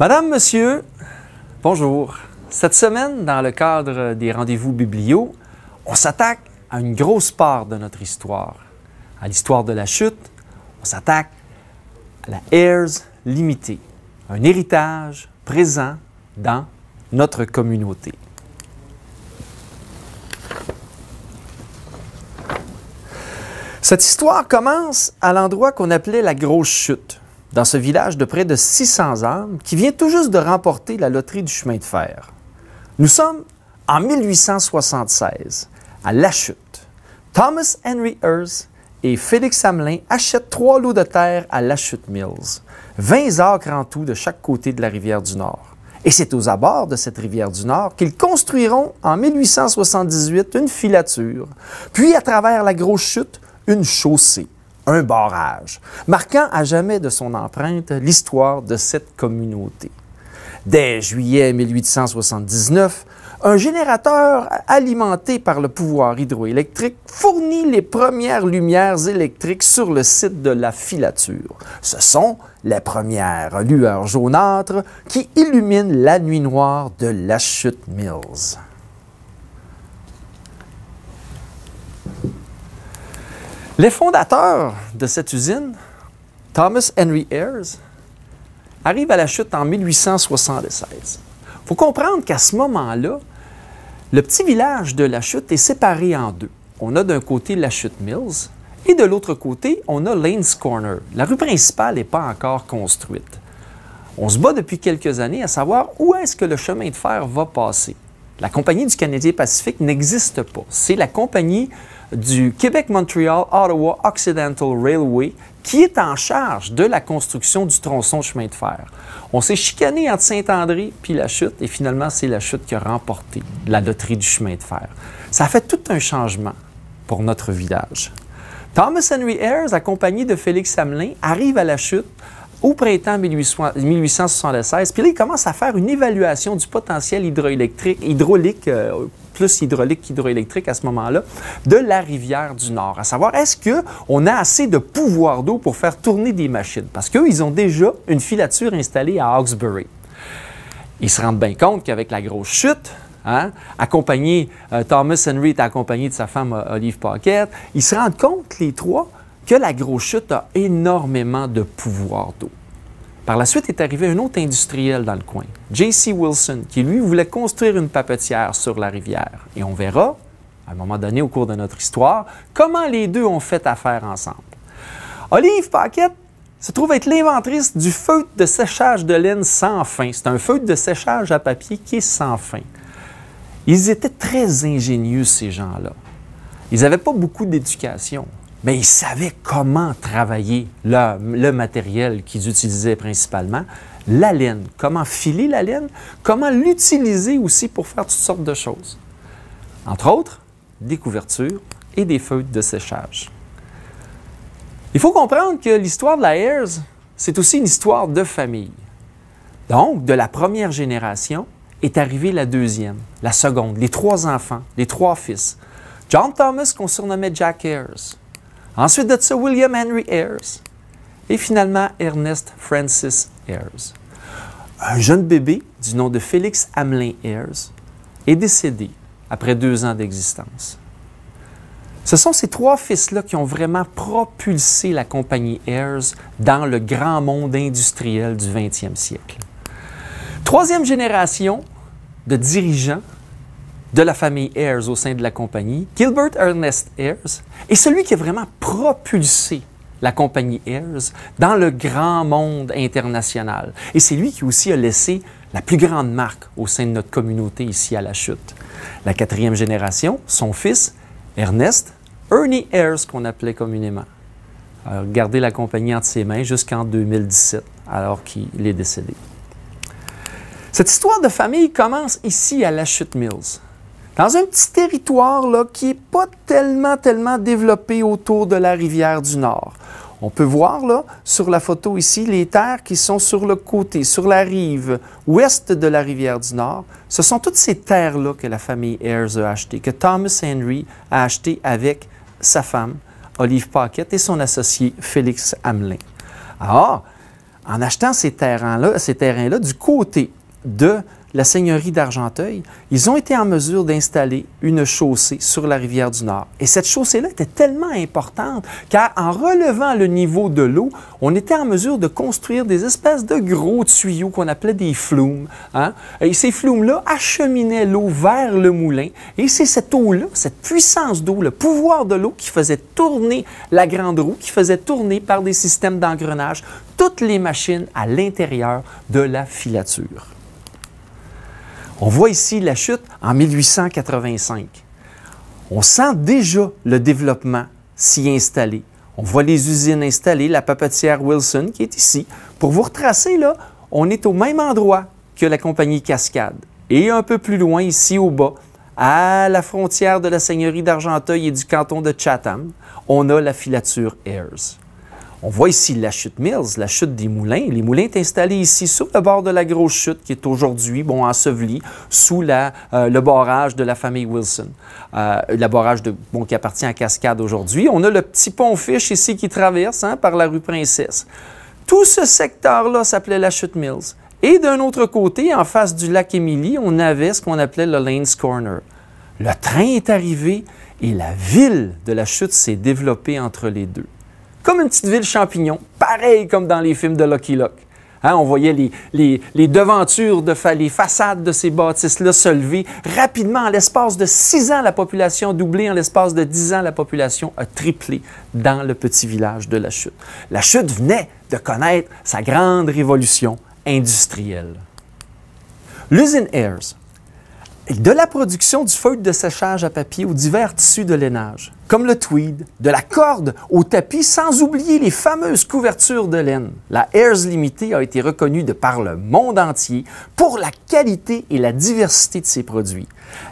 Madame, Monsieur, bonjour. Cette semaine, dans le cadre des rendez-vous biblio, on s'attaque à une grosse part de notre histoire. À l'histoire de la chute, on s'attaque à la Heirs Limitée, un héritage présent dans notre communauté. Cette histoire commence à l'endroit qu'on appelait la Grosse Chute, dans ce village de près de 600 âmes qui vient tout juste de remporter la loterie du chemin de fer. Nous sommes en 1876, à La Chute. Thomas Henry Ayres et Félix Hamelin achètent 3 lots de terre à La Chute Mills, 20 acres en tout de chaque côté de la rivière du Nord. Et c'est aux abords de cette rivière du Nord qu'ils construiront en 1878 une filature, puis à travers la Grosse Chute, une chaussée, un barrage, marquant à jamais de son empreinte l'histoire de cette communauté. Dès juillet 1879, un générateur alimenté par le pouvoir hydroélectrique fournit les premières lumières électriques sur le site de la filature. Ce sont les premières lueurs jaunâtres qui illuminent la nuit noire de La Chute Mills. Les fondateurs de cette usine, Thomas Henry Ayres, arrivent à La Chute en 1876. Il faut comprendre qu'à ce moment-là, le petit village de La Chute est séparé en deux. On a d'un côté La Chute Mills et de l'autre côté, on a Lane's Corner. La rue principale n'est pas encore construite. On se bat depuis quelques années à savoir où est-ce que le chemin de fer va passer. La Compagnie du Canadien Pacifique n'existe pas. C'est la compagnie du Québec-Montréal-Ottawa Occidental qui est en charge de la construction du tronçon de chemin de fer. On s'est chicané entre Saint-André puis La Chute et finalement, c'est La Chute qui a remporté la loterie du chemin de fer. Ça a fait tout un changement pour notre village. Thomas Henry Ayres, accompagné de Félix Hamelin, arrive à La Chute au printemps 1876, puis là, il commence à faire une évaluation du potentiel hydraulique, plus hydraulique qu'hydroélectrique à ce moment-là, de la rivière du Nord. À savoir, est-ce qu'on a assez de pouvoir d'eau pour faire tourner des machines? Parce qu'eux, ils ont déjà une filature installée à Hawkesbury. Ils se rendent bien compte qu'avec la Grosse Chute, Thomas Henry est accompagné de sa femme Olive Paquette, ils se rendent compte, les trois, que la Grosse Chute a énormément de pouvoir d'eau. Par la suite est arrivé un autre industriel dans le coin, J.C. Wilson, qui lui voulait construire une papetière sur la rivière. Et on verra, à un moment donné au cours de notre histoire, comment les deux ont fait affaire ensemble. Olive Paquette se trouve être l'inventrice du feutre de séchage de laine sans fin. C'est un feutre de séchage à papier qui est sans fin. Ils étaient très ingénieux, ces gens-là. Ils n'avaient pas beaucoup d'éducation. Mais ils savaient comment travailler le matériel qu'ils utilisaient principalement, la laine, comment filer la laine, comment l'utiliser aussi pour faire toutes sortes de choses. Entre autres, des couvertures et des feutres de séchage. Il faut comprendre que l'histoire de la Ayres, c'est aussi une histoire de famille. Donc, de la première génération est arrivée la deuxième, la seconde, les 3 enfants, les 3 fils. John Thomas, qu'on surnommait Jack Ayres. Ensuite de ça, William Henry Ayres. Et finalement, Ernest Francis Ayres. Un jeune bébé du nom de Félix Hamelin Ayres est décédé après 2 ans d'existence. Ce sont ces 3 fils-là qui ont vraiment propulsé la compagnie Ayres dans le grand monde industriel du 20e siècle. 3e génération de dirigeants de la famille Ayres au sein de la compagnie, Gilbert Ernest Ayres, est celui qui a vraiment propulsé la compagnie Ayres dans le grand monde international. Et c'est lui qui aussi a laissé la plus grande marque au sein de notre communauté ici à La Chute. La 4e génération, son fils, Ernest, Ernie Ayres, qu'on appelait communément, a gardé la compagnie entre ses mains jusqu'en 2017, alors qu'il est décédé. Cette histoire de famille commence ici à La Chute Mills, dans un petit territoire là, qui n'est pas tellement développé autour de la rivière du Nord. On peut voir là, sur la photo ici, les terres qui sont sur le côté, sur la rive ouest de la rivière du Nord. Ce sont toutes ces terres-là que la famille Ayres a achetées, que Thomas Henry a achetées avec sa femme, Olive Paquette, et son associé, Félix Hamelin. Alors, en achetant ces terrains-là du côté de la seigneurie d'Argenteuil, ils ont été en mesure d'installer une chaussée sur la rivière du Nord. Et cette chaussée-là était tellement importante car en relevant le niveau de l'eau, on était en mesure de construire des espèces de gros tuyaux qu'on appelait des flumes. Hein? Et ces flumes-là acheminaient l'eau vers le moulin. Et c'est cette eau-là, cette puissance d'eau, le pouvoir de l'eau qui faisait tourner la grande roue, qui faisait tourner par des systèmes d'engrenage toutes les machines à l'intérieur de la filature. On voit ici la chute en 1885. On sent déjà le développement s'y installer. On voit les usines installées, la papetière Wilson qui est ici. Pour vous retracer, là, on est au même endroit que la compagnie Cascade. Et un peu plus loin, ici au bas, à la frontière de la seigneurie d'Argenteuil et du canton de Chatham, on a la filature Ayers. On voit ici la chute Mills, la chute des moulins. Les moulins sont installés ici sur le bord de la grosse chute qui est aujourd'hui enseveli sous le barrage de la famille Wilson. Le barrage qui appartient à Cascade aujourd'hui. On a le petit pont Fish ici qui traverse par la rue Princesse. Tout ce secteur-là s'appelait la chute Mills. Et d'un autre côté, en face du lac Émilie, on avait ce qu'on appelait le Lanes Corner. Le train est arrivé et la ville de la chute s'est développée entre les deux. Comme une petite ville champignon, pareil comme dans les films de Lucky Luke. Hein, on voyait les devantures, les façades de ces bâtisses-là se lever rapidement. En l'espace de 6 ans, la population a doublé. En l'espace de 10 ans, la population a triplé dans le petit village de la Chute. La Chute venait de connaître sa grande révolution industrielle. L'usine Ayers, de la production du feutre de séchage à papier aux divers tissus de lainage, comme le tweed, de la corde au tapis, sans oublier les fameuses couvertures de laine. La Ayers Limited a été reconnue de par le monde entier pour la qualité et la diversité de ses produits.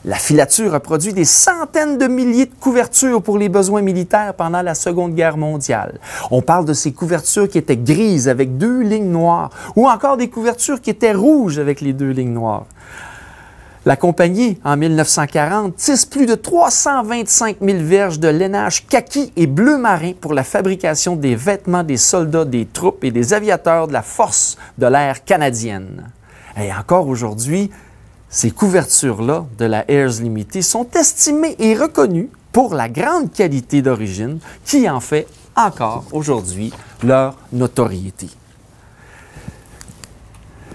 La filature a produit des centaines de milliers de couvertures pour les besoins militaires pendant la Seconde Guerre mondiale. On parle de ces couvertures qui étaient grises avec 2 lignes noires, ou encore des couvertures qui étaient rouges avec les 2 lignes noires. La compagnie, en 1940, tisse plus de 325 000 verges de lainage kaki et bleu marin pour la fabrication des vêtements des soldats des troupes et des aviateurs de la Force de l'air canadienne. Et encore aujourd'hui, ces couvertures-là de la Ayers Limited sont estimées et reconnues pour la grande qualité d'origine qui en fait encore aujourd'hui leur notoriété.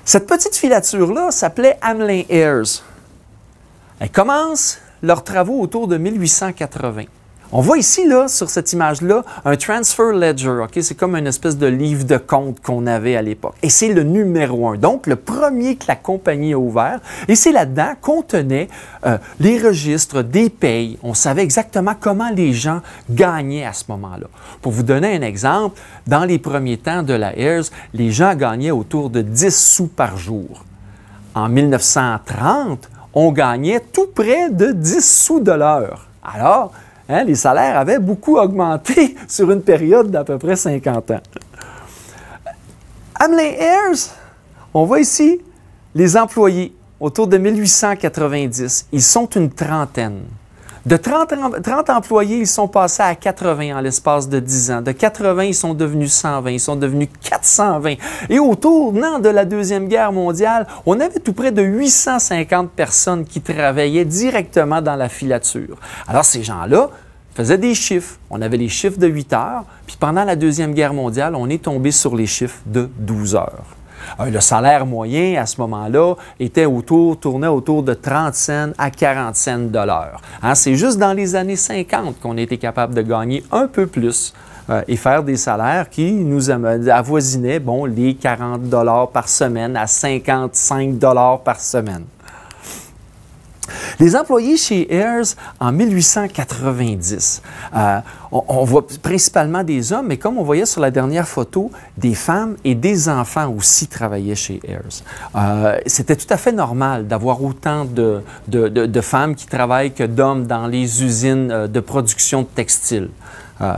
Cette petite filature-là s'appelait Hamlin Ayers. Elles commencent leurs travaux autour de 1880. On voit ici, là, sur cette image-là, un transfer ledger. Okay? C'est comme une espèce de livre de compte qu'on avait à l'époque. Et c'est le numéro 1, donc le premier que la compagnie a ouvert. Et c'est là-dedans qu'on tenait les registres des payes. On savait exactement comment les gens gagnaient à ce moment-là. Pour vous donner un exemple, dans les premiers temps de la Ayers, les gens gagnaient autour de 10 sous par jour. En 1930, on gagnait tout près de 10 sous de l'heure. Alors, les salaires avaient beaucoup augmenté sur une période d'à peu près 50 ans. Hamlin Ayers, on voit ici les employés autour de 1890. Ils sont une trentaine. De 30 employés, ils sont passés à 80 en l'espace de 10 ans. De 80, ils sont devenus 120, ils sont devenus 420. Et au tournant de la Deuxième Guerre mondiale, on avait tout près de 850 personnes qui travaillaient directement dans la filature. Alors ces gens-là faisaient des chiffres. On avait les chiffres de 8 heures, puis pendant la Deuxième Guerre mondiale, on est tombé sur les chiffres de 12 heures. Le salaire moyen, à ce moment-là, tournait autour de 30 cents à 40 cents de l'heure. C'est juste dans les années 50 qu'on a été capable de gagner un peu plus et faire des salaires qui nous avoisinaient les 40 $ par semaine à 55 $ par semaine. Les employés chez Ayers, en 1890, on voit principalement des hommes, mais comme on voyait sur la dernière photo, des femmes et des enfants aussi travaillaient chez Ayers. C'était tout à fait normal d'avoir autant de femmes qui travaillent que d'hommes dans les usines de production de textiles.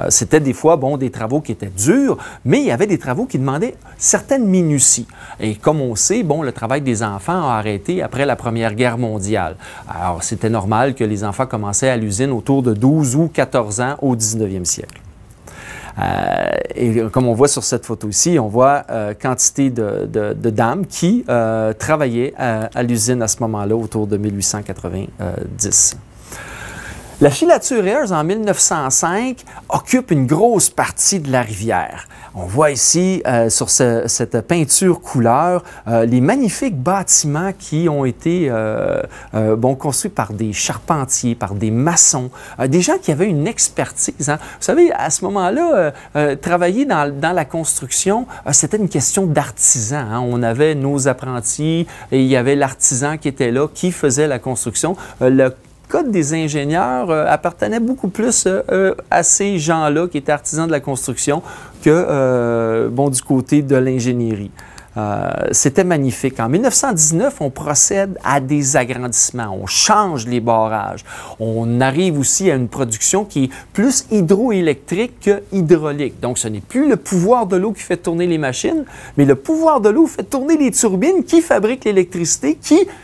C'était des fois des travaux qui étaient durs, mais il y avait des travaux qui demandaient certaines minuties. Et comme on sait, le travail des enfants a arrêté après la Première Guerre mondiale. Alors, c'était normal que les enfants commençaient à l'usine autour de 12 ou 14 ans au 19e siècle. Et comme on voit sur cette photo ici, on voit quantité de dames qui travaillaient à l'usine à ce moment-là, autour de 1890. La filature Ayers, en 1905, occupe une grosse partie de la rivière. On voit ici, sur cette peinture couleur, les magnifiques bâtiments qui ont été construits par des charpentiers, par des maçons, des gens qui avaient une expertise. Hein. Vous savez, à ce moment-là, travailler dans la construction, c'était une question d'artisan. Hein. On avait nos apprentis et il y avait l'artisan qui était là, qui faisait la construction. Le code des ingénieurs appartenait beaucoup plus à ces gens-là qui étaient artisans de la construction que du côté de l'ingénierie. C'était magnifique. En 1919, on procède à des agrandissements, on change les barrages. On arrive aussi à une production qui est plus hydroélectrique que hydraulique. Donc, ce n'est plus le pouvoir de l'eau qui fait tourner les machines, mais le pouvoir de l'eau fait tourner les turbines qui fabriquent l'électricité,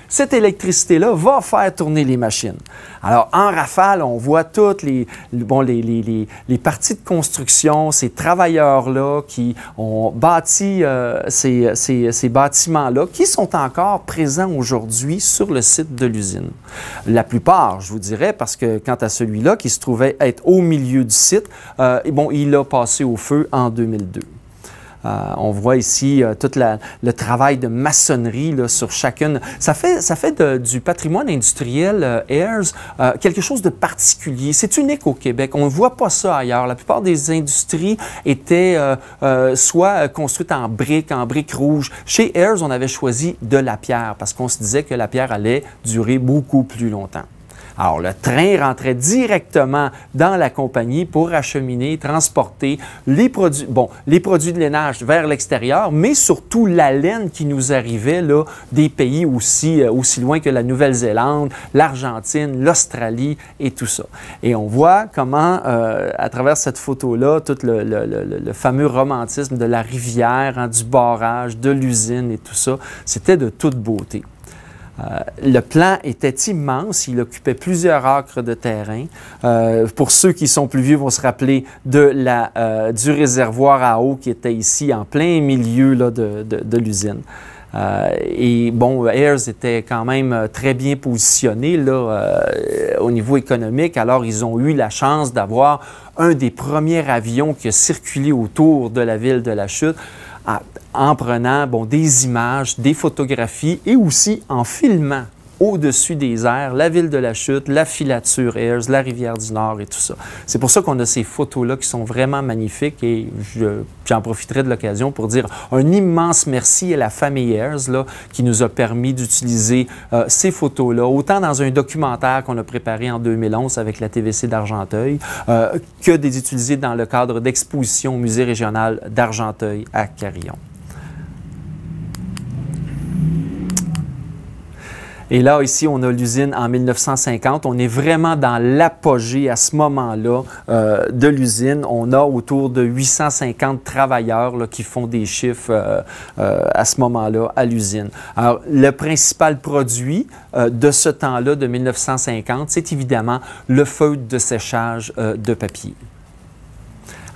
cette électricité-là, va faire tourner les machines. Alors, en rafale, on voit toutes les parties de construction, ces travailleurs-là qui ont bâti ces bâtiments-là, qui sont encore présents aujourd'hui sur le site de l'usine. La plupart, je vous dirais, parce que quant à celui-là, qui se trouvait être au milieu du site, il a passé au feu en 2002. On voit ici tout le travail de maçonnerie là, sur chacune. Ça fait du patrimoine industriel Ayers quelque chose de particulier. C'est unique au Québec. On ne voit pas ça ailleurs. La plupart des industries étaient soit construites en briques rouges. Chez Ayers, on avait choisi de la pierre parce qu'on se disait que la pierre allait durer beaucoup plus longtemps. Alors, le train rentrait directement dans la compagnie pour acheminer, transporter les produits de lainage vers l'extérieur, mais surtout la laine qui nous arrivait là, des pays aussi loin que la Nouvelle-Zélande, l'Argentine, l'Australie et tout ça. Et on voit comment, à travers cette photo-là, tout le fameux romantisme de la rivière, hein, du barrage, de l'usine et tout ça, c'était de toute beauté. Le plan était immense, il occupait plusieurs acres de terrain. Pour ceux qui sont plus vieux vont se rappeler du réservoir à eau qui était ici en plein milieu là, de l'usine. Ayers était quand même très bien positionné là, au niveau économique. Alors, ils ont eu la chance d'avoir un des premiers avions qui a circulé autour de la ville de La Chute en prenant des images, des photographies et aussi en filmant au-dessus des airs, la ville de La Chute, la filature Ayers, la rivière du Nord et tout ça. C'est pour ça qu'on a ces photos-là qui sont vraiment magnifiques et j'en profiterai de l'occasion pour dire un immense merci à la famille Ayers là, qui nous a permis d'utiliser ces photos-là, autant dans un documentaire qu'on a préparé en 2011 avec la TVC d'Argenteuil, que d'utiliser dans le cadre d'expositions au Musée régional d'Argenteuil à Carillon. Et là, ici, on a l'usine en 1950. On est vraiment dans l'apogée à ce moment-là de l'usine. On a autour de 850 travailleurs là, qui font des chiffres à ce moment-là à l'usine. Alors, le principal produit de ce temps-là, de 1950, c'est évidemment le feutre de séchage de papier.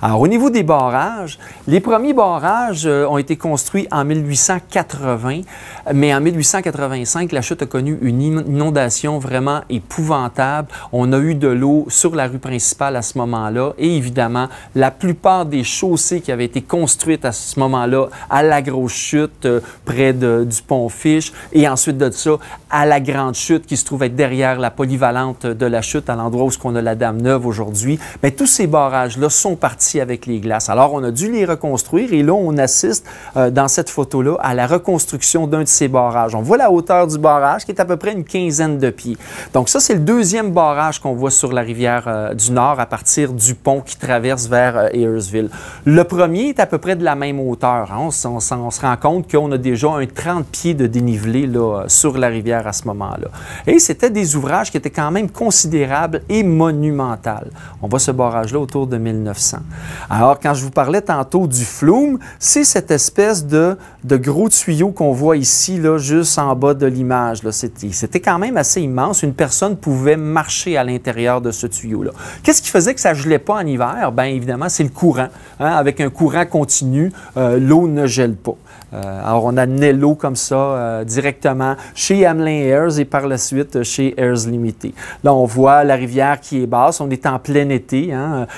Alors, au niveau des barrages, les premiers barrages ont été construits en 1880, mais en 1885, La Chute a connu une inondation vraiment épouvantable. On a eu de l'eau sur la rue principale à ce moment-là et évidemment, la plupart des chaussées qui avaient été construites à ce moment-là à la Grosse Chute, près du pont Fiche, et ensuite de ça, à la Grande Chute qui se trouve être derrière la polyvalente de La Chute, à l'endroit où on a la Dame-Neuve aujourd'hui, bien, tous ces barrages-là sont partis avec les glaces. Alors, on a dû les reconstruire et là, on assiste dans cette photo-là à la reconstruction d'un de ces barrages. On voit la hauteur du barrage qui est à peu près une quinzaine de pieds. Donc ça, c'est le deuxième barrage qu'on voit sur la rivière du Nord à partir du pont qui traverse vers Ayersville. Le premier est à peu près de la même hauteur. Hein. On se rend compte qu'on a déjà un 30 pieds de dénivelé là, sur la rivière à ce moment-là. Et c'était des ouvrages qui étaient quand même considérables et monumentaux. On voit ce barrage-là autour de 1900. Alors, quand je vous parlais tantôt du flume, c'est cette espèce de gros tuyau qu'on voit ici, là, juste en bas de l'image. C'était quand même assez immense. Une personne pouvait marcher à l'intérieur de ce tuyau-là. Qu'est-ce qui faisait que ça ne gelait pas en hiver? Bien, évidemment, c'est le courant. Hein? Avec un courant continu, l'eau ne gèle pas. Alors, on amenait l'eau comme ça directement chez Hamlin Airs et par la suite chez Airs Limited. Là, on voit la rivière qui est basse. On est en plein été. Hein?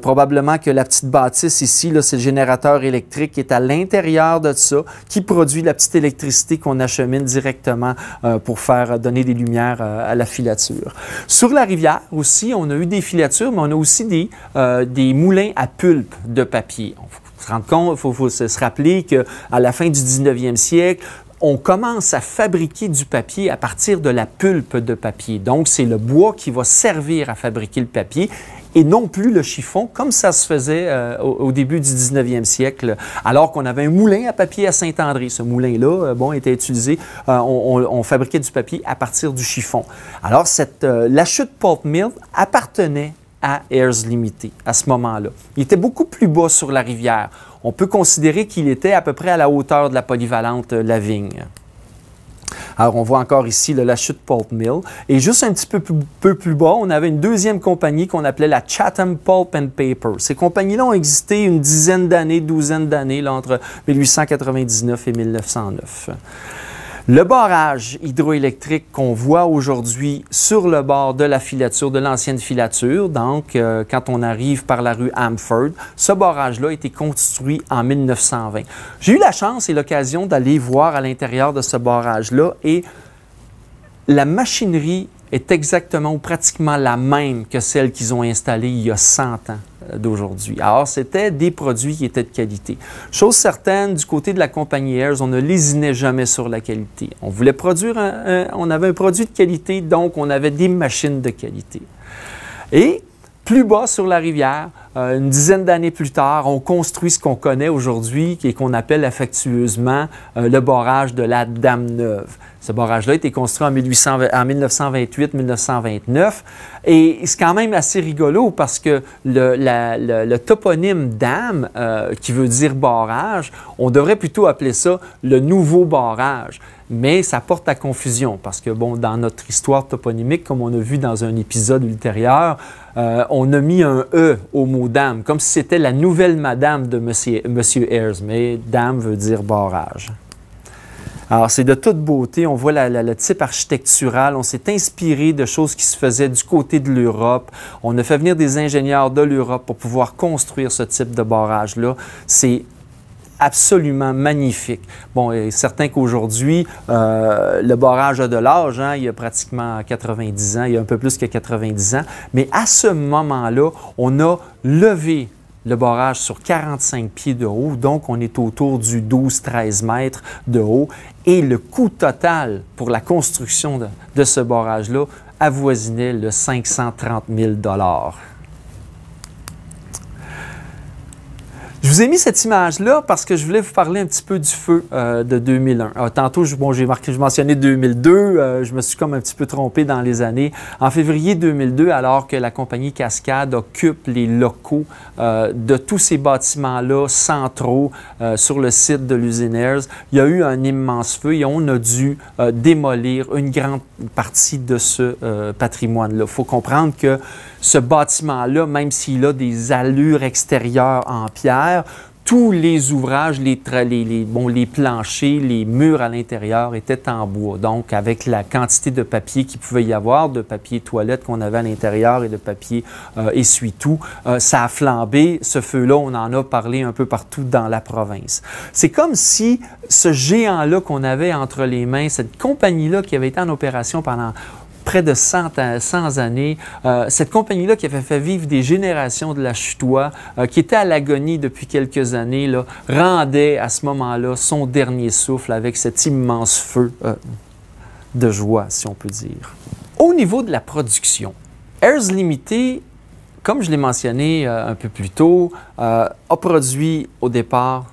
Probablement que la petite bâtisse ici, c'est le générateur électrique qui est à l'intérieur de ça, qui produit la petite électricité qu'on achemine directement pour faire donner des lumières à la filature. Sur la rivière aussi, on a eu des filatures, mais on a aussi des moulins à pulpe de papier. Se rendre compte, il faut se rappeler qu'à la fin du 19e siècle, on commence à fabriquer du papier à partir de la pulpe de papier. Donc, c'est le bois qui va servir à fabriquer le papier et non plus le chiffon, comme ça se faisait au début du 19e siècle, alors qu'on avait un moulin à papier à Saint-André. Ce moulin-là, était utilisé, on fabriquait du papier à partir du chiffon. Alors, la chute Pulp Mill appartenait à Airs Limited à ce moment-là. Il était beaucoup plus bas sur la rivière. On peut considérer qu'il était à peu près à la hauteur de la polyvalente Lavigne. Alors, on voit encore ici la chute Pulp Mill. Et juste un petit peu plus bas, on avait une deuxième compagnie qu'on appelait la Chatham Pulp and Paper. Ces compagnies-là ont existé une douzaine d'années, entre 1899 et 1909. Le barrage hydroélectrique qu'on voit aujourd'hui sur le bord de la filature, de l'ancienne filature, donc quand on arrive par la rue Amford, ce barrage-là a été construit en 1920. J'ai eu la chance et l'occasion d'aller voir à l'intérieur de ce barrage-là et la machinerie est exactement ou pratiquement la même que celle qu'ils ont installée il y a 100 ans d'aujourd'hui. Alors, c'était des produits qui étaient de qualité. Chose certaine, du côté de la compagnie Airs, on ne lésinait jamais sur la qualité. On voulait produire on avait un produit de qualité, donc on avait des machines de qualité. Et plus bas sur la rivière, une dizaine d'années plus tard, on construit ce qu'on connaît aujourd'hui et qu'on appelle affectueusement le barrage de la Dame-Neuve. Ce barrage-là a été construit en 1928-1929 et c'est quand même assez rigolo parce que le toponyme Dame, qui veut dire barrage, on devrait plutôt appeler ça le nouveau barrage. Mais ça porte à confusion parce que, dans notre histoire toponymique, comme on a vu dans un épisode ultérieur, on a mis un « E » au mot « Dame », comme si c'était la nouvelle madame de Monsieur Airs, mais « Dame » veut dire « barrage ». Alors, c'est de toute beauté. On voit le type architectural. On s'est inspiré de choses qui se faisaient du côté de l'Europe. On a fait venir des ingénieurs de l'Europe pour pouvoir construire ce type de barrage-là. C'est absolument magnifique. Bon, il est certain qu'aujourd'hui, le barrage a de l'âge, hein, il y a pratiquement 90 ans, il y a un peu plus que 90 ans, mais à ce moment-là, on a levé le barrage sur 45 pieds de haut, donc on est autour du 12-13 mètres de haut, et le coût total pour la construction de ce barrage-là avoisinait le 530 000 $. Je vous ai mis cette image-là parce que je voulais vous parler un petit peu du feu de 2001. Tantôt, j'ai mentionné 2002, je me suis comme un petit peu trompé dans les années. En février 2002, alors que la compagnie Cascade occupe les locaux de tous ces bâtiments-là centraux sur le site de l'usine Airs, il y a eu un immense feu et on a dû démolir une grande partie de ce patrimoine-là. Il faut comprendre que ce bâtiment-là, même s'il a des allures extérieures en pierre, tous les ouvrages, les planchers, les murs à l'intérieur étaient en bois. Donc, avec la quantité de papier qu'il pouvait y avoir, de papier toilette qu'on avait à l'intérieur et de papier essuie-tout, ça a flambé. Ce feu-là, on en a parlé un peu partout dans la province. C'est comme si ce géant-là qu'on avait entre les mains, cette compagnie-là qui avait été en opération pendant près de 100 années. Cette compagnie-là qui avait fait vivre des générations de la Chutois, qui était à l'agonie depuis quelques années, là, rendait à ce moment-là son dernier souffle avec cet immense feu de joie, si on peut dire. Au niveau de la production, Airs Limited, comme je l'ai mentionné un peu plus tôt, a produit au départ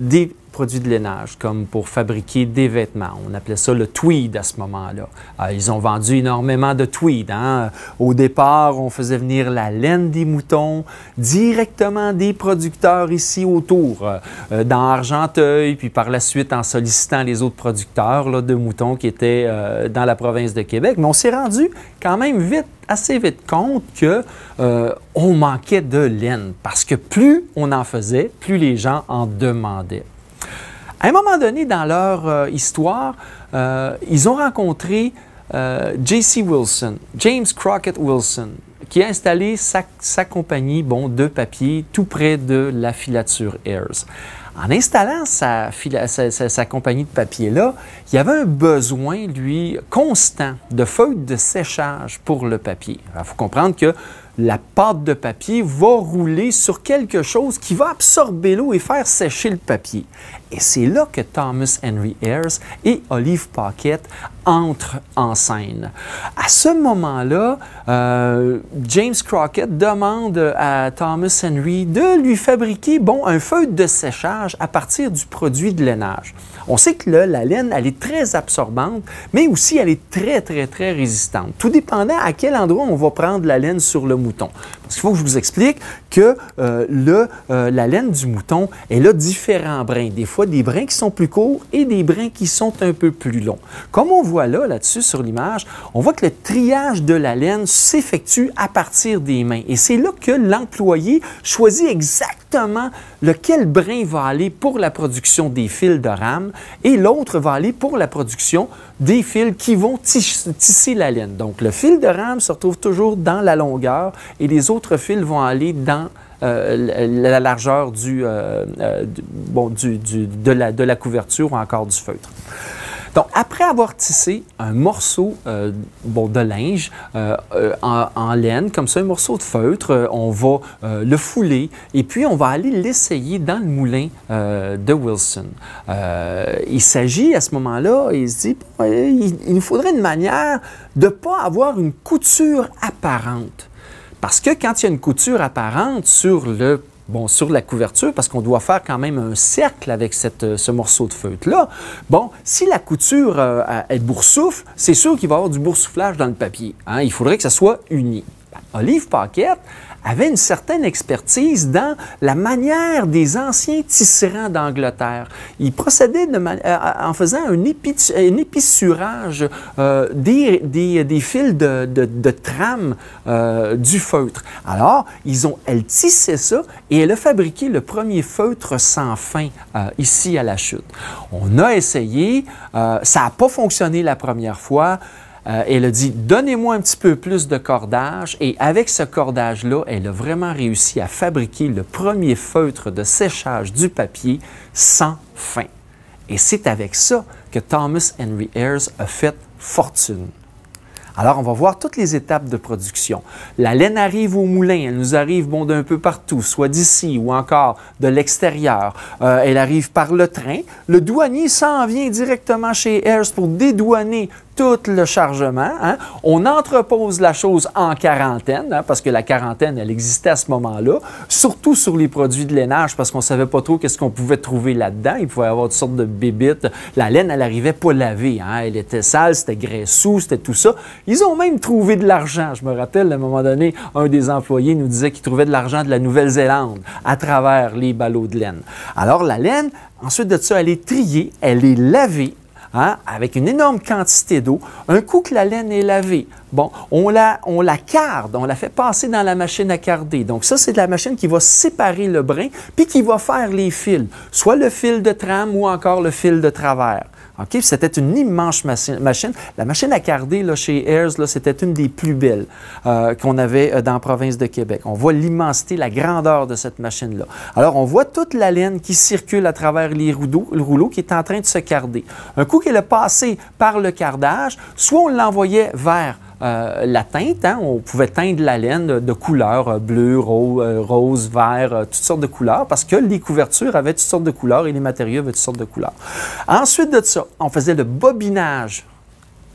des produits de lainage, comme pour fabriquer des vêtements. On appelait ça le tweed à ce moment-là. Ils ont vendu énormément de tweed. Hein? Au départ, on faisait venir la laine des moutons directement des producteurs ici autour, dans Argenteuil, puis par la suite en sollicitant les autres producteurs là, de moutons qui étaient dans la province de Québec. Mais on s'est rendu quand même assez vite compte qu'on manquait de laine parce que plus on en faisait, plus les gens en demandaient. À un moment donné dans leur histoire, ils ont rencontré J.C. Wilson, James Crockett Wilson, qui a installé sa compagnie de papier tout près de la filature Ayers. En installant sa compagnie de papier-là, il y avait un besoin, lui, constant de feuilles de séchage pour le papier. Il faut comprendre que la pâte de papier va rouler sur quelque chose qui va absorber l'eau et faire sécher le papier. Et c'est là que Thomas Henry Ayers et Olive Paquette entrent en scène. À ce moment-là, James Crockett demande à Thomas Henry de lui fabriquer un feuille de séchage à partir du produit de lainage. On sait que la laine, elle est très absorbante, mais aussi elle est très, très, très résistante. Tout dépendant à quel endroit on va prendre la laine sur le mouton. Parce qu'il faut que je vous explique que la laine du mouton, elle a différents brins. Des fois, des brins qui sont plus courts et des brins qui sont un peu plus longs. Comme on voit là-dessus sur l'image, on voit que le triage de la laine s'effectue à partir des mains. Et c'est là que l'employé choisit exactement lequel brin va aller pour la production des fils de rame et l'autre va aller pour la production des fils qui vont tisser la laine. Donc, le fil de rame se retrouve toujours dans la longueur et les autres fils vont aller dans la largeur de la couverture ou encore du feutre. Donc, après avoir tissé un morceau de linge en laine, comme ça, un morceau de feutre, on va le fouler et puis on va aller l'essayer dans le moulin de Wilson. Il s'agit à ce moment-là, il se dit, il nous faudrait une manière de ne pas avoir une couture apparente. Parce que quand il y a une couture apparente sur la couverture, parce qu'on doit faire quand même un cercle avec ce morceau de feutre-là, si la couture elle boursoufle, c'est sûr qu'il va y avoir du boursouflage dans le papier. Hein? Il faudrait que ça soit uni. Olive Paquette avait une certaine expertise dans la manière des anciens tisserands d'Angleterre. Il procédait en faisant un épissurage des fils de trame du feutre. Alors, elle tissait ça et elle a fabriqué le premier feutre sans fin ici à la Chute. On a essayé, ça n'a pas fonctionné la première fois. Elle a dit, donnez-moi un petit peu plus de cordage. Et avec ce cordage-là, elle a vraiment réussi à fabriquer le premier feutre de séchage du papier sans fin. Et c'est avec ça que Thomas Henry Ayers a fait fortune. Alors, on va voir toutes les étapes de production. La laine arrive au moulin, elle nous arrive d'un peu partout, soit d'ici ou encore de l'extérieur. Elle arrive par le train. Le douanier s'en vient directement chez Ayers pour dédouaner tout le chargement. Hein? On entrepose la chose en quarantaine, parce que la quarantaine, elle existait à ce moment-là, surtout sur les produits de lainage, parce qu'on ne savait pas trop qu'est-ce qu'on pouvait trouver là-dedans. Il pouvait y avoir toutes sortes de bébites. La laine, elle n'arrivait pas lavée. Hein? Elle était sale, c'était graisseux, c'était tout ça. Ils ont même trouvé de l'argent. Je me rappelle, à un moment donné, un des employés nous disait qu'il trouvait de l'argent de la Nouvelle-Zélande à travers les ballots de laine. Alors, la laine, ensuite de ça, elle est triée, elle est lavée, hein, avec une énorme quantité d'eau. Un coup que la laine est lavée, on la carde, on la fait passer dans la machine à carder. Donc ça, c'est la machine qui va séparer le brin puis qui va faire les fils, soit le fil de trame ou encore le fil de travers. Okay? C'était une immense machine. La machine à carder là, chez Ayers, c'était une des plus belles qu'on avait dans la province de Québec. On voit l'immensité, la grandeur de cette machine-là. Alors, on voit toute la laine qui circule à travers le rouleau qui est en train de se carder. Un coup qu'elle est passée par le cardage, soit on l'envoyait vers la teinte, hein, on pouvait teindre la laine de couleurs, bleu, rose, vert, toutes sortes de couleurs, parce que les couvertures avaient toutes sortes de couleurs et les matériaux avaient toutes sortes de couleurs. Ensuite de ça, on faisait le bobinage.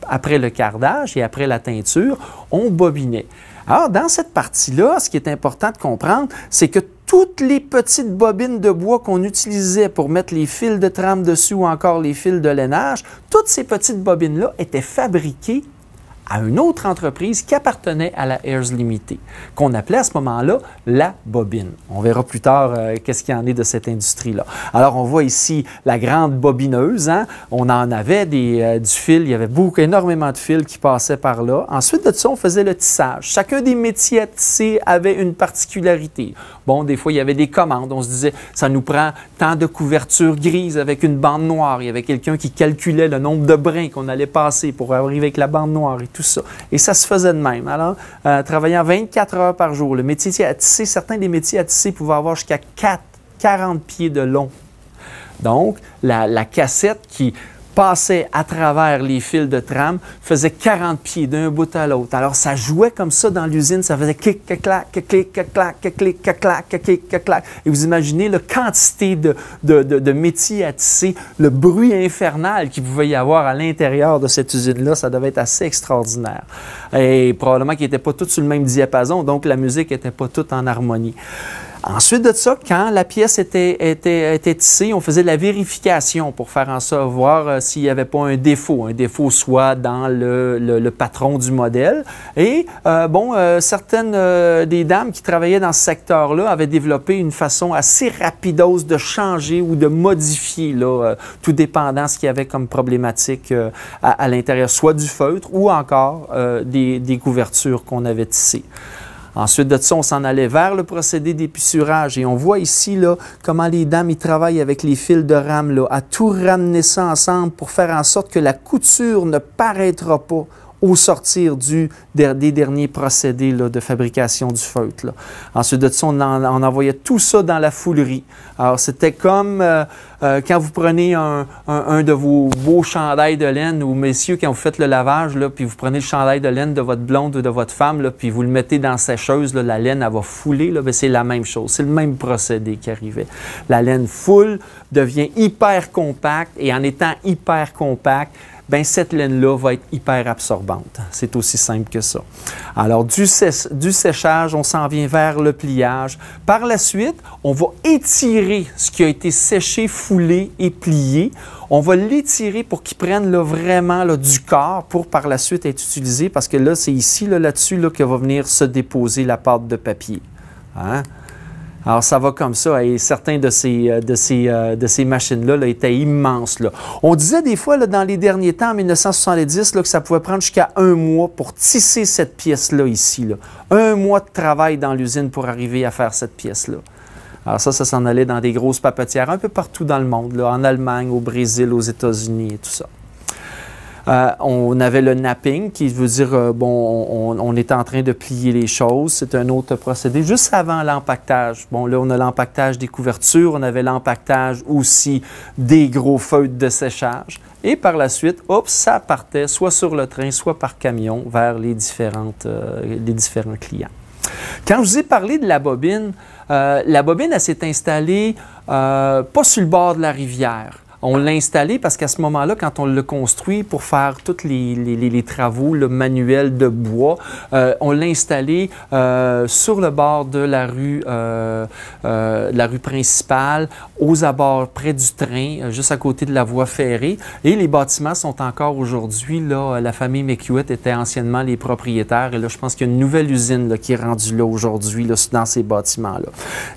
Après le cardage et après la teinture, on bobinait. Alors, dans cette partie-là, ce qui est important de comprendre, c'est que toutes les petites bobines de bois qu'on utilisait pour mettre les fils de trame dessus ou encore les fils de lainage, toutes ces petites bobines-là étaient fabriquées à une autre entreprise qui appartenait à la Ayers Limited, qu'on appelait à ce moment-là la bobine. On verra plus tard qu'est-ce qu'il y en est de cette industrie-là. Alors, on voit ici la grande bobineuse. Hein? On en avait du fil, il y avait énormément de fils qui passaient par là. Ensuite de ça, on faisait le tissage. Chacun des métiers à tisser avait une particularité. Bon, des fois, il y avait des commandes. On se disait, ça nous prend tant de couverture grise avec une bande noire. Il y avait quelqu'un qui calculait le nombre de brins qu'on allait passer pour arriver avec la bande noire et tout ça. Et ça se faisait de même. Alors, travaillant 24 heures par jour, le métier à tisser, certains des métiers à tisser pouvaient avoir jusqu'à 40 pieds de long. Donc, la cassette qui passait à travers les fils de trame faisait 40 pieds d'un bout à l'autre. Alors, ça jouait comme ça dans l'usine, ça faisait clic, clic, clac, clic, clic, clac, clic, clic, clac, clic, clac. Et vous imaginez la quantité de métiers à tisser, le bruit infernal qu'il pouvait y avoir à l'intérieur de cette usine-là, ça devait être assez extraordinaire. Et probablement qu'ils n'étaient pas tous sur le même diapason, donc la musique n'était pas toute en harmonie. Ensuite de ça, quand la pièce était tissée, on faisait la vérification pour faire en sorte voir s'il n'y avait pas un défaut soit dans le patron du modèle. Et certaines des dames qui travaillaient dans ce secteur-là avaient développé une façon assez rapidos de changer ou de modifier, tout dépendant ce qu'il y avait comme problématique à l'intérieur, soit du feutre ou encore des couvertures qu'on avait tissées. Ensuite de ça, on s'en allait vers le procédé d'épissurage et on voit ici là, comment les dames y travaillent avec les fils de rame là, à tout ramener ça ensemble pour faire en sorte que la couture ne paraîtra pas au sortir des derniers procédés là, de fabrication du feutre. Là. Ensuite de ça, on envoyait tout ça dans la foulerie. Alors, c'était comme quand vous prenez un de vos beaux chandails de laine, ou messieurs, quand vous faites le lavage, là, puis vous prenez le chandail de laine de votre blonde ou de votre femme, là, puis vous le mettez dans la sécheuse, là, la laine, elle va fouler, là, c'est la même chose. C'est le même procédé qui arrivait. La laine foule, devient hyper compacte, et en étant hyper compacte, bien, cette laine-là va être hyper absorbante. C'est aussi simple que ça. Alors, du séchage, on s'en vient vers le pliage. Par la suite, on va étirer ce qui a été séché, foulé et plié. On va l'étirer pour qu'il prenne là, vraiment là, du corps pour par la suite être utilisé, parce que là, c'est ici, là-dessus, là, que va venir se déposer la pâte de papier. Hein? Alors, ça va comme ça. Et certains de ces machines-là là, étaient immenses. Là. On disait des fois, là, dans les derniers temps, en 1970, là, que ça pouvait prendre jusqu'à 1 mois pour tisser cette pièce-là ici. Là. 1 mois de travail dans l'usine pour arriver à faire cette pièce-là. Alors ça s'en allait dans des grosses papetières un peu partout dans le monde, là, en Allemagne, au Brésil, aux États-Unis et tout ça. On avait le napping, qui veut dire, on est en train de plier les choses. C'est un autre procédé. Juste avant l'empaquetage, bon, là, on a l'empaquetage des couvertures, on avait l'empaquetage aussi des gros feutres de séchage. Et par la suite, ça partait soit sur le train, soit par camion vers les différents clients. Quand je vous ai parlé de la bobine, elle s'est installée pas sur le bord de la rivière. On l'a installé parce qu'à ce moment-là, quand on l'a construit pour faire tous les travaux manuels de bois, on l'a installé sur le bord de la rue principale, aux abords près du train, juste à côté de la voie ferrée. Et les bâtiments sont encore aujourd'hui, là, la famille McHewitt était anciennement les propriétaires. Et là, je pense qu'il y a une nouvelle usine là, qui est rendue là aujourd'hui là, dans ces bâtiments-là.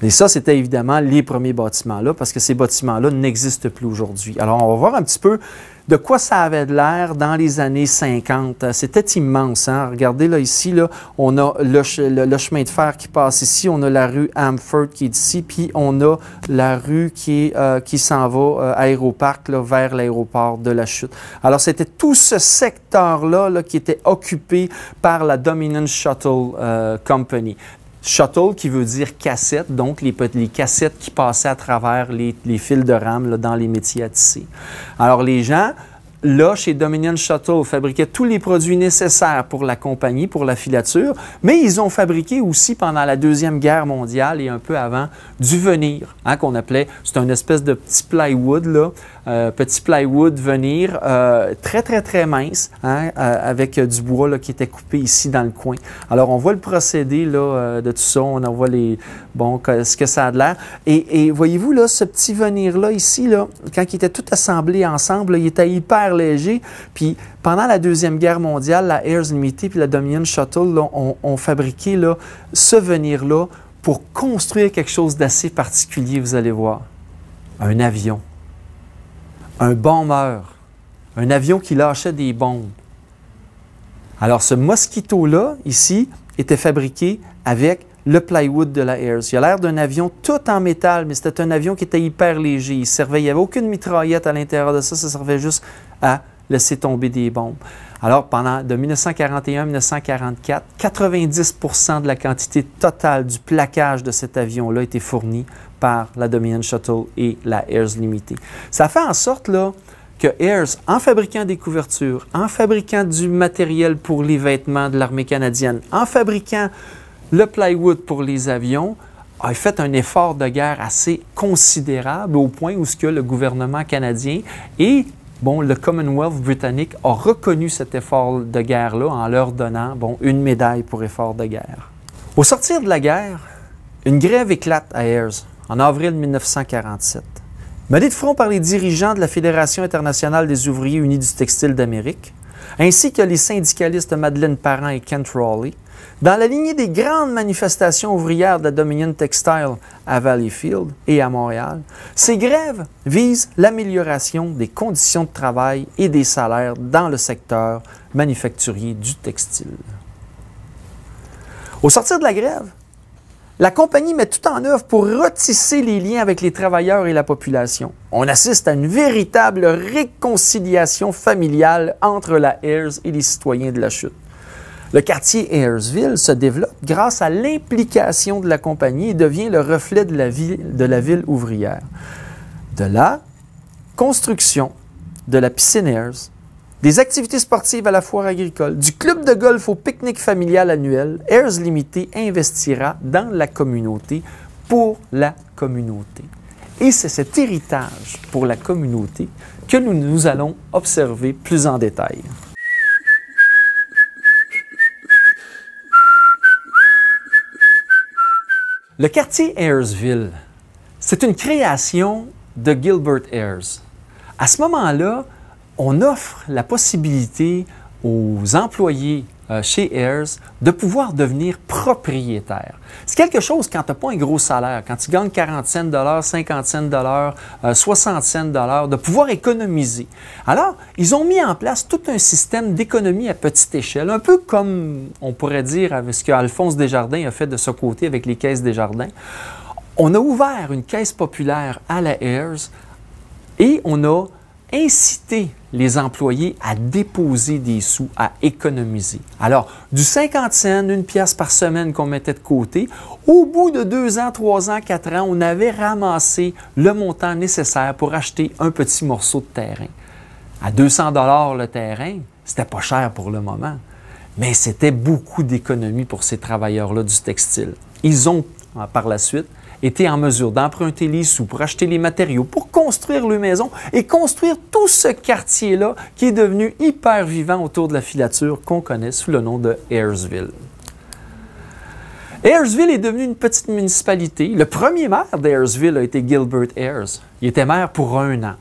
Et ça, c'était évidemment les premiers bâtiments-là parce que ces bâtiments-là n'existent plus aujourd'hui. Alors, on va voir un petit peu de quoi ça avait de l'air dans les années 50. C'était immense. Hein? Regardez là, ici, là, on a le chemin de fer qui passe ici, on a la rue Amford qui est ici, puis on a la rue qui s'en va à Aéroparc là, vers l'aéroport de la Chute. Alors, c'était tout ce secteur-là là, qui était occupé par la Dominion Shuttle Company. Shuttle qui veut dire cassette, donc les cassettes qui passaient à travers les fils de rame là, dans les métiers à tisser. Alors les gens, là, chez Dominion Shuttle, fabriquaient tous les produits nécessaires pour la compagnie, pour la filature, mais ils ont fabriqué aussi pendant la Deuxième Guerre mondiale et un peu avant, du venir, hein, qu'on appelait, c'est une espèce de petit plywood là, petit plywood venir, très, très, très mince, hein, avec du bois là, qui était coupé ici dans le coin. Alors, on voit le procédé là, de tout ça, on en voit ce que ça a de l'air. Et voyez-vous, là, ce petit venir-là, ici, là, quand il était tout assemblé ensemble, là, il était hyper léger. Puis, pendant la Deuxième Guerre mondiale, la Ayers Limited et la Dominion Shuttle là, ont fabriqué là, ce venir-là pour construire quelque chose d'assez particulier, vous allez voir. Un avion, un bomber, un avion qui lâchait des bombes. Alors, ce Mosquito-là, ici, était fabriqué avec le plywood de la Ayers. Il a l'air d'un avion tout en métal, mais c'était un avion qui était hyper léger. Il n'y avait aucune mitraillette à l'intérieur de ça, ça servait juste à laisser tomber des bombes. Alors, de 1941 à 1944, 90% de la quantité totale du plaquage de cet avion-là a été fournie par la Dominion Shuttle et la Ayers Limited. Ça fait en sorte là, que Ayers, en fabriquant des couvertures, en fabriquant du matériel pour les vêtements de l'armée canadienne, en fabriquant le plywood pour les avions, a fait un effort de guerre assez considérable au point où le gouvernement canadien et le Commonwealth britannique a reconnu cet effort de guerre-là en leur donnant une médaille pour effort de guerre. Au sortir de la guerre, une grève éclate à Ayers en avril 1947. Menée de front par les dirigeants de la Fédération internationale des ouvriers unis du textile d'Amérique, ainsi que les syndicalistes Madeleine Parent et Kent Rawley, dans la lignée des grandes manifestations ouvrières de la Dominion Textile à Valleyfield et à Montréal, ces grèves visent l'amélioration des conditions de travail et des salaires dans le secteur manufacturier du textile. Au sortir de la grève, la compagnie met tout en œuvre pour retisser les liens avec les travailleurs et la population. On assiste à une véritable réconciliation familiale entre la Ayers et les citoyens de la chute. Le quartier Ayersville se développe grâce à l'implication de la compagnie et devient le reflet de la ville ouvrière. De la construction de la piscine Ayers, des activités sportives à la foire agricole, du club de golf au pique-nique familial annuel, Ayers Limited investira dans la communauté pour la communauté. Et c'est cet héritage pour la communauté que nous allons observer plus en détail. Le quartier Ayersville, c'est une création de Gilbert Ayers. À ce moment-là, on offre la possibilité aux employés chez Ayers de pouvoir devenir propriétaires. C'est quelque chose quand tu n'as pas un gros salaire, quand tu gagnes 40 cents, 50 cents, 60 cents, de pouvoir économiser. Alors, ils ont mis en place tout un système d'économie à petite échelle, un peu comme on pourrait dire avec ce qu'Alphonse Desjardins a fait de ce côté avec les caisses Desjardins. On a ouvert une caisse populaire à la Ayers et on a inciter les employés à déposer des sous, à économiser. Alors, du 50 cents, 1 pièce par semaine qu'on mettait de côté, au bout de 2 ans, 3 ans, 4 ans, on avait ramassé le montant nécessaire pour acheter un petit morceau de terrain. À 200 $ le terrain, c'était pas cher pour le moment, mais c'était beaucoup d'économies pour ces travailleurs-là du textile. Ils ont, par la suite, étaient en mesure d'emprunter les sous pour acheter les matériaux, pour construire leur maison et construire tout ce quartier-là qui est devenu hyper vivant autour de la filature qu'on connaît sous le nom de Ayersville. Ayersville est devenu une petite municipalité. Le premier maire d'Ayersville a été Gilbert Ayers. Il était maire pour 1 an.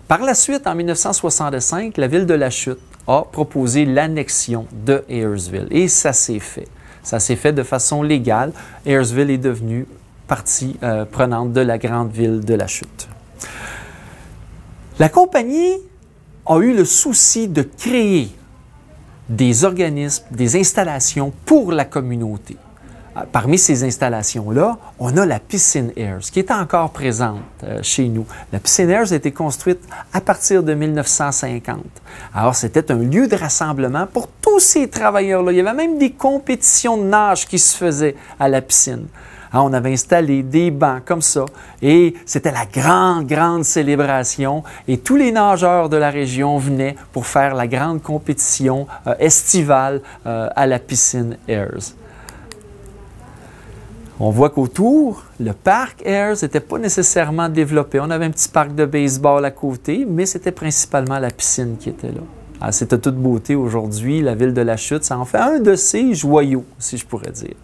Par la suite, en 1965, la ville de La Chute a proposé l'annexion de Ayersville et ça s'est fait. Ça s'est fait de façon légale. Ayersville est devenu partie prenante de la grande ville de La Chute. La compagnie a eu le souci de créer des organismes, des installations pour la communauté. Parmi ces installations-là, on a la piscine Ayers, qui est encore présente chez nous. La piscine Ayers a été construite à partir de 1950. Alors, c'était un lieu de rassemblement pour tous ces travailleurs-là. Il y avait même des compétitions de nage qui se faisaient à la piscine. Alors, on avait installé des bancs comme ça et c'était la grande célébration et tous les nageurs de la région venaient pour faire la grande compétition estivale à la piscine Ayers. On voit qu'autour, le parc Ayers n'était pas nécessairement développé. On avait un petit parc de baseball à côté, mais c'était principalement la piscine qui était là. Alors, c'est de toute beauté aujourd'hui, la ville de La Chute, ça en fait un de ses joyaux, si je pourrais dire.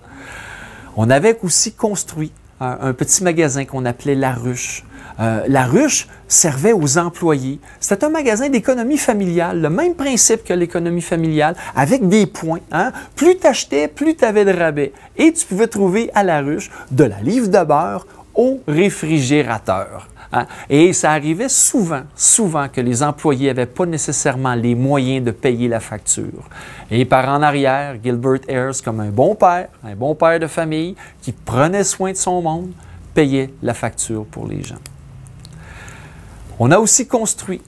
On avait aussi construit un petit magasin qu'on appelait La Ruche. La Ruche servait aux employés. C'était un magasin d'économie familiale, le même principe que l'économie familiale, avec des points. Hein? Plus tu achetais, plus tu avais de rabais. Et tu pouvais trouver à La Ruche de la livre de beurre au réfrigérateur. Hein? Et ça arrivait souvent que les employés n'avaient pas nécessairement les moyens de payer la facture. Et par en arrière, Gilbert Ayers, comme un bon père de famille, qui prenait soin de son monde, payait la facture pour les gens. On a aussi construit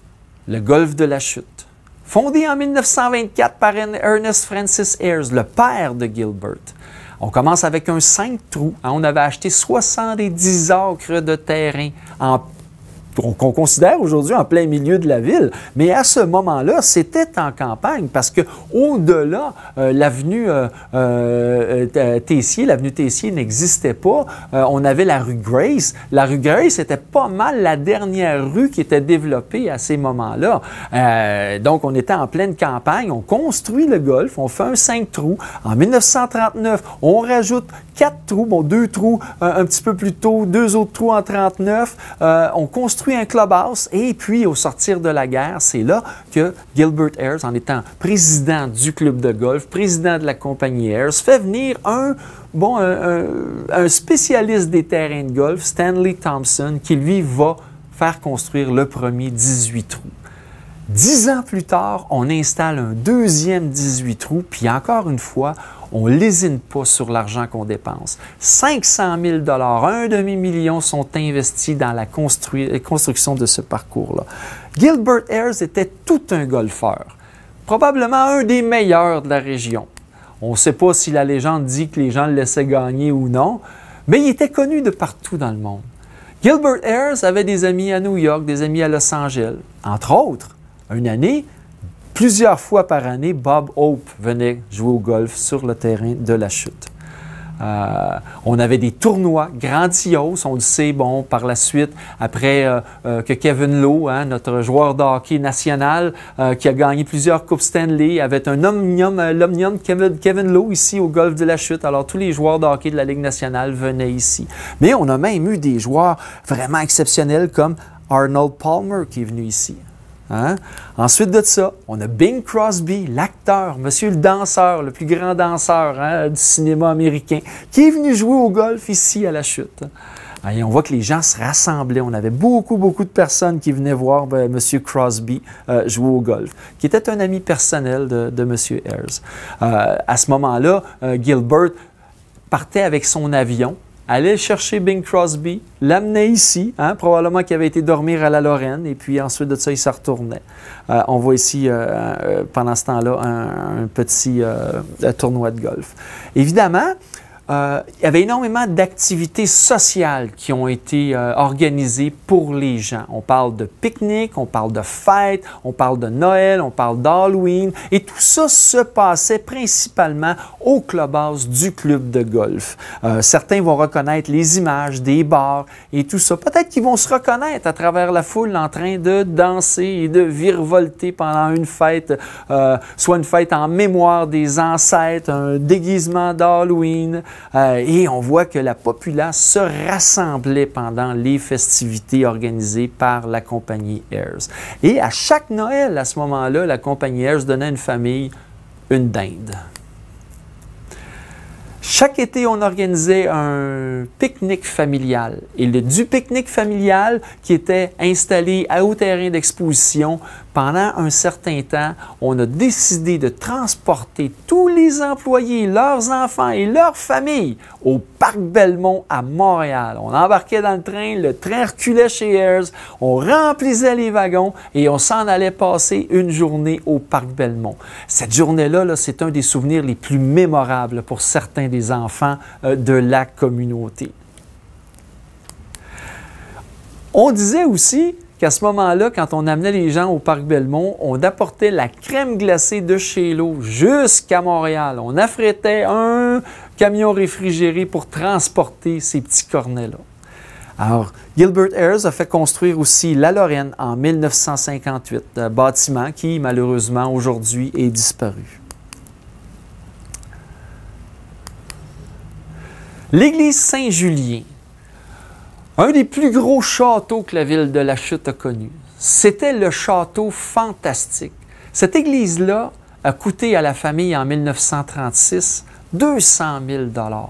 le golfe de La Chute, fondé en 1924 par Ernest Francis Ayers, le père de Gilbert. On commence avec un 5 trous. Hein, on avait acheté 70 acres de terrain qu'on considère aujourd'hui en plein milieu de la ville. Mais à ce moment-là, c'était en campagne parce que au-delà, l'avenue Tessier n'existait pas. On avait la rue Grace. La rue Grace était pas mal la dernière rue qui était développée à ces moments-là. Donc, on était en pleine campagne. On construit le golf. On fait un 5 trous. En 1939, on rajoute 4 trous, bon, 2 trous un petit peu plus tôt, 2 autres trous en 1939. On construit un clubhouse et puis au sortir de la guerre, c'est là que Gilbert Ayers, en étant président du club de golf, président de la compagnie Ayers, fait venir un spécialiste des terrains de golf, Stanley Thompson, qui lui va faire construire le premier 18 trous. 10 ans plus tard, on installe un deuxième 18 trous, puis encore une fois, on ne lésine pas sur l'argent qu'on dépense. 500 000 $, un demi-million sont investis dans la construction de ce parcours-là. Gilbert Ayers était tout un golfeur, probablement un des meilleurs de la région. On ne sait pas si la légende dit que les gens le laissaient gagner ou non, mais il était connu de partout dans le monde. Gilbert Ayers avait des amis à New York, des amis à Los Angeles, entre autres. Une année, plusieurs fois par année, Bob Hope venait jouer au golf sur le terrain de La Chute. On avait des tournois grandioses, on le sait, bon, par la suite, après que Kevin Lowe, hein, notre joueur de hockey national, qui a gagné plusieurs Coupes Stanley, avait un omnium Kevin Lowe ici au golf de La Chute. Alors, tous les joueurs de hockey de la Ligue nationale venaient ici. Mais on a même eu des joueurs vraiment exceptionnels comme Arnold Palmer qui est venu ici. Hein? Ensuite de ça, on a Bing Crosby, l'acteur, monsieur le danseur, le plus grand danseur hein, du cinéma américain, qui est venu jouer au golf ici à La Chute. Et on voit que les gens se rassemblaient. On avait beaucoup de personnes qui venaient voir monsieur Crosby jouer au golf, qui était un ami personnel de monsieur Ayers. À ce moment-là, Gilbert partait avec son avion, allait chercher Bing Crosby, l'amenait ici, hein, probablement qu'il avait été dormir à la Lorraine, et puis ensuite de ça, il se retournait. On voit ici, pendant ce temps-là, un petit tournoi de golf. Évidemment, il y avait énormément d'activités sociales qui ont été organisées pour les gens. On parle de pique-niques, on parle de fêtes, on parle de Noël, on parle d'Halloween. Et tout ça se passait principalement au clubhouse du club de golf. Certains vont reconnaître les images des bars et tout ça. Peut-être qu'ils vont se reconnaître à travers la foule en train de danser et de virevolter pendant une fête, soit une fête en mémoire des ancêtres, un déguisement d'Halloween. Et on voit que la populace se rassemblait pendant les festivités organisées par la compagnie Ayers. Et à chaque Noël, à ce moment-là, la compagnie Ayers donnait à une famille une dinde. Chaque été, on organisait un pique-nique familial. Et du pique-nique familial qui était installé au terrain d'exposition, pendant un certain temps, on a décidé de transporter tous les employés, leurs enfants et leurs familles au Parc Belmont à Montréal. On embarquait dans le train reculait chez Ayers, on remplissait les wagons et on s'en allait passer une journée au Parc Belmont. Cette journée-là, c'est un des souvenirs les plus mémorables pour certains des enfants de la communauté. On disait aussi qu'à ce moment-là, quand on amenait les gens au Parc Belmont, on apportait la crème glacée de chez Lowe jusqu'à Montréal. On affrétait camions réfrigérés pour transporter ces petits cornets-là. Alors, Gilbert Ayres a fait construire aussi la Lorraine en 1958, un bâtiment qui, malheureusement, aujourd'hui est disparu. L'église Saint-Julien, un des plus gros châteaux que la ville de La Chute a connu. C'était le château fantastique. Cette église-là a coûté à la famille en 1936 200 000 $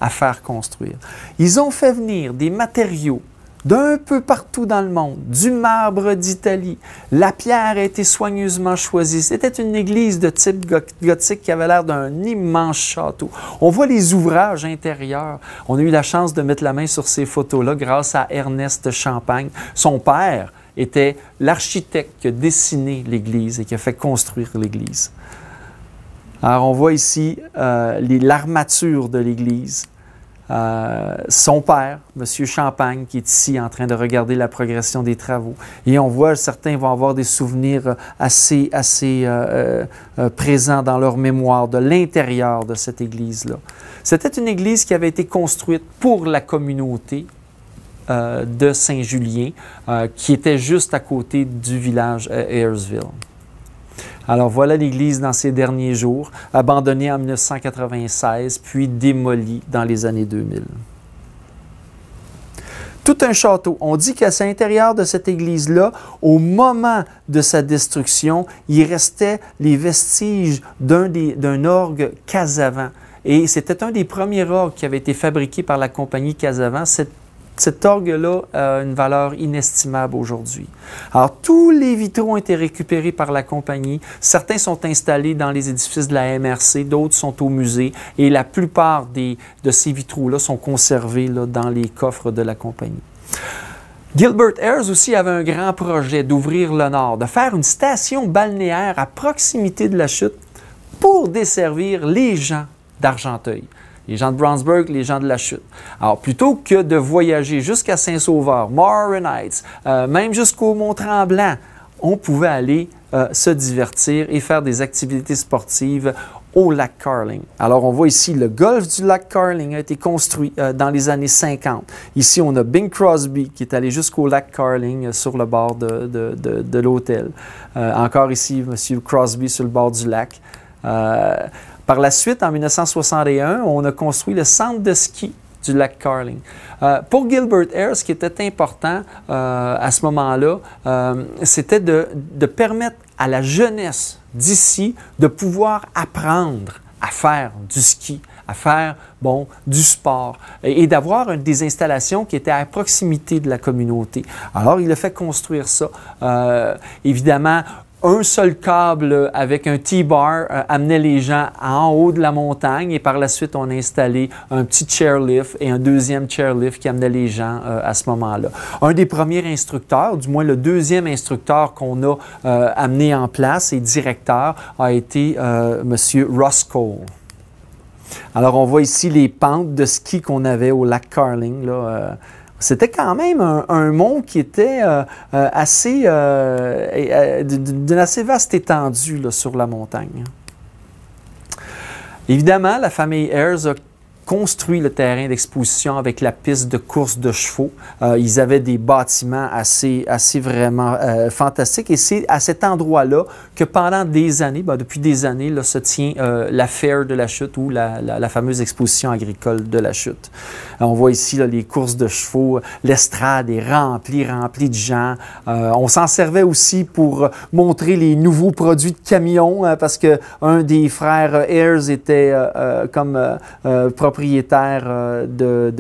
à faire construire. Ils ont fait venir des matériaux d'un peu partout dans le monde, du marbre d'Italie. La pierre a été soigneusement choisie. C'était une église de type gothique qui avait l'air d'un immense château. On voit les ouvrages intérieurs. On a eu la chance de mettre la main sur ces photos-là grâce à Ernest Champagne. Son père était l'architecte qui a dessiné l'église et qui a fait construire l'église. Alors, on voit ici l'armature de l'église. Son père, M. Champagne, qui est ici en train de regarder la progression des travaux. Et on voit, certains vont avoir des souvenirs assez présents dans leur mémoire de l'intérieur de cette église-là. C'était une église qui avait été construite pour la communauté de Saint-Julien, qui était juste à côté du village Ayresville. Alors voilà l'église dans ses derniers jours, abandonnée en 1996, puis démolie dans les années 2000. Tout un château. On dit qu'à l'intérieur de cette église-là, au moment de sa destruction, il restait les vestiges d'un orgue Casavant. Et c'était un des premiers orgues qui avait été fabriqué par la compagnie Casavant. Cet orgue-là a une valeur inestimable aujourd'hui. Alors, tous les vitraux ont été récupérés par la compagnie. Certains sont installés dans les édifices de la MRC, d'autres sont au musée. Et la plupart de ces vitraux-là sont conservés là, dans les coffres de la compagnie. Gilbert Ayres aussi avait un grand projet d'ouvrir le nord, de faire une station balnéaire à proximité de la chute pour desservir les gens d'Argenteuil. Les gens de Brownsburg, les gens de la Chute. Alors, plutôt que de voyager jusqu'à Saint-Sauveur, Morin Heights, même jusqu'au Mont-Tremblant, on pouvait aller se divertir et faire des activités sportives au lac Carling. Alors, on voit ici le golfe du lac Carling a été construit dans les années 50. Ici, on a Bing Crosby qui est allé jusqu'au lac Carling sur le bord de l'hôtel. Encore ici, M. Crosby sur le bord du lac. Par la suite, en 1961, on a construit le centre de ski du lac Carling. Pour Gilbert Ayres, ce qui était important à ce moment-là, c'était de permettre à la jeunesse d'ici de pouvoir apprendre à faire du ski, à faire du sport et d'avoir des installations qui étaient à proximité de la communauté. Alors, il a fait construire ça. Évidemment, un seul câble avec un T-bar amenait les gens en haut de la montagne et par la suite, on a installé un petit chairlift et un deuxième chairlift qui amenait les gens à ce moment-là. Un des premiers instructeurs, du moins le deuxième instructeur qu'on a amené en place et directeur, a été M. Ross Cole. Alors, on voit ici les pentes de ski qu'on avait au lac Carling, là, c'était quand même un mont qui était d'une assez vaste étendue là, sur la montagne. Évidemment, la famille Ayres a construit le terrain d'exposition avec la piste de course de chevaux. Ils avaient des bâtiments assez vraiment fantastiques et c'est à cet endroit-là que pendant des années, depuis des années, là, se tient la Fair de la Chute ou la fameuse exposition agricole de la Chute. On voit ici là, les courses de chevaux, l'estrade est remplie de gens. On s'en servait aussi pour montrer les nouveaux produits de camions parce que un des frères Ayres était comme propriétaire d'un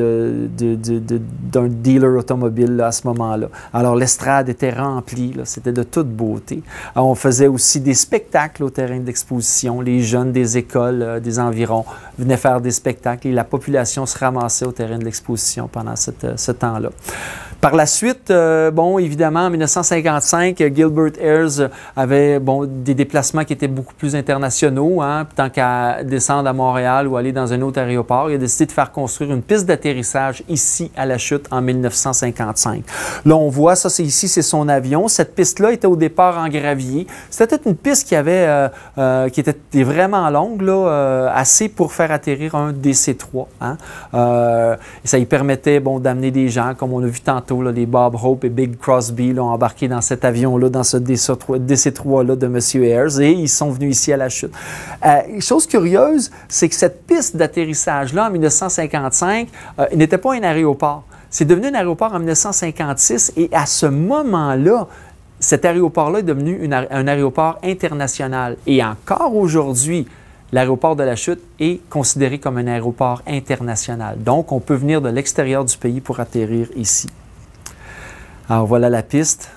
dealer automobile là, à ce moment-là. Alors, l'estrade était remplie, c'était de toute beauté. Alors, on faisait aussi des spectacles au terrain d'exposition. Les jeunes des écoles, des environs, venaient faire des spectacles et la population se ramassait au terrain de l'exposition pendant ce temps-là. Par la suite, évidemment, en 1955, Gilbert Ayres avait des déplacements qui étaient beaucoup plus internationaux, tant qu'à descendre à Montréal ou aller dans un autre aéroport. l'aéroport, il a décidé de faire construire une piste d'atterrissage ici à la chute en 1955. Là, on voit, ça c'est ici, c'est son avion. Cette piste-là était au départ en gravier. C'était une piste qui était vraiment longue, là, assez pour faire atterrir un DC-3. Hein? Ça lui permettait d'amener des gens, comme on a vu tantôt, là, les Bob Hope et Big Crosby là, ont embarqué dans cet avion-là, dans ce DC-3-là de M. Ayers, et ils sont venus ici à la chute. Chose curieuse, c'est que cette piste d'atterrissage-là, en 1955, n'était pas un aéroport. C'est devenu un aéroport en 1956, et à ce moment-là, cet aéroport-là est devenu un aéroport international. Et encore aujourd'hui, l'aéroport de la Chute est considéré comme un aéroport international. Donc, on peut venir de l'extérieur du pays pour atterrir ici. Alors, voilà la piste.